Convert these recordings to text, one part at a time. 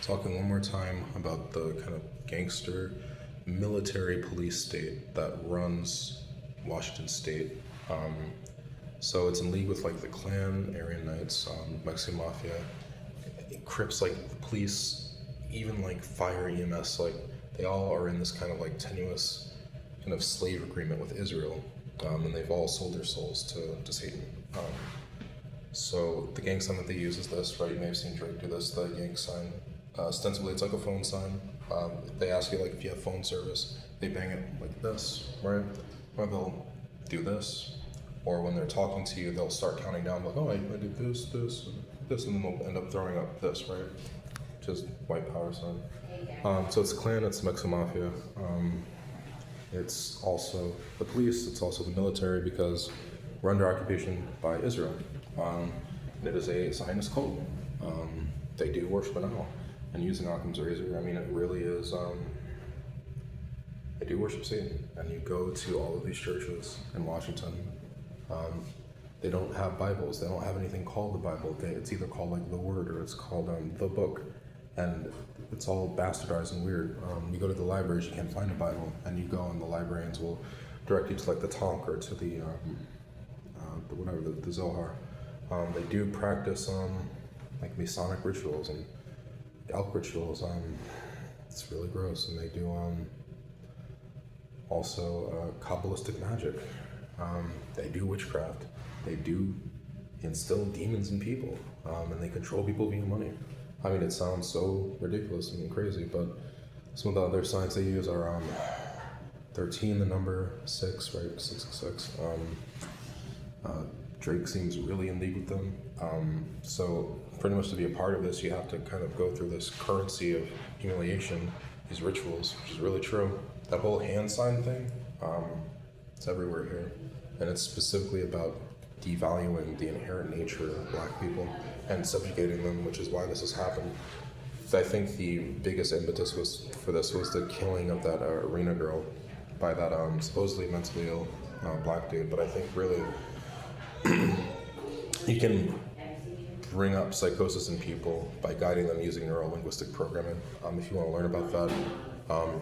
talking one more time about the kind of gangster military police state that runs Washington State. So it's in league with like the Klan, Aryan Knights, Mexican Mafia, Crips, like the police, even like fire EMS, like they all are in this kind of like tenuous kind of slave agreement with Israel, and they've all sold their souls to Satan. So the gang sign that they use is this, right? You may have seen Drake do this, the yank sign. Ostensibly, it's like a phone sign. They ask you like if you have phone service, they bang it like this, right? Or they'll do this, or when they're talking to you, they'll start counting down like, oh, I did this, this, and this, and then they'll end up throwing up this, right? Just white power sign. So it's Klan, it's Mexican Mafia. It's also the police, it's also the military, because we're under occupation by Israel. And it is a Zionist cult. They do worship an owl. And using Occam's razor, I mean, it really is, they do worship Satan. And you go to all of these churches in Washington, they don't have Bibles. They don't have anything called the Bible. It's either called like the Word or it's called the Book. And it's all bastardized and weird. You go to the libraries, you can't find a Bible. And you go and the librarians will direct you to like the Tanakh or to the Zohar. They do practice like Masonic rituals and elk rituals. It's really gross. And they do also Kabbalistic magic. They do witchcraft. They do instill demons in people, and they control people via money. I mean, it sounds so ridiculous and crazy, but some of the other signs they use are 13, the number 6, right? 666. Drake seems really in league with them. So pretty much to be a part of this, you have to kind of go through this currency of humiliation, these rituals, which is really true. That whole hand sign thing, it's everywhere here. And it's specifically about devaluing the inherent nature of black people and subjugating them, which is why this has happened. I think the biggest impetus for this was the killing of that arena girl by that supposedly mentally ill black dude. But I think really you can bring up psychosis in people by guiding them using neuro-linguistic programming. If you want to learn about that,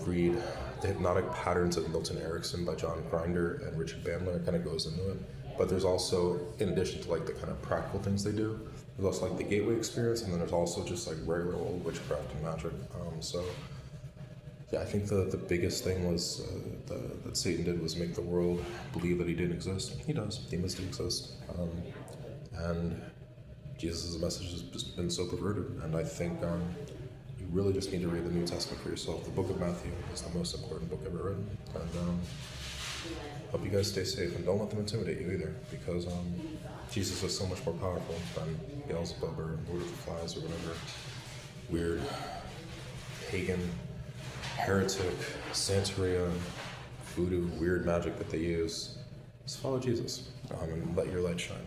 read The Hypnotic Patterns of Milton Erickson by John Grinder and Richard Bandler. It kind of goes into it. But there's also, in addition to like the kind of practical things they do, there's also like the gateway experience, and then there's also just like regular old witchcraft and magic. So yeah, I think the biggest thing was that Satan did was make the world believe that he didn't exist. He does. Demons do exist. And Jesus' message has just been so perverted. And I think you really just need to read the New Testament for yourself. The book of Matthew is the most important book ever written. And hope you guys stay safe, and don't let them intimidate you either, because Jesus is so much more powerful than Beelzebub or Lord of the Flies or whatever weird pagan, heretic, Santeria, voodoo, weird magic that they use. Just follow Jesus and let your light shine.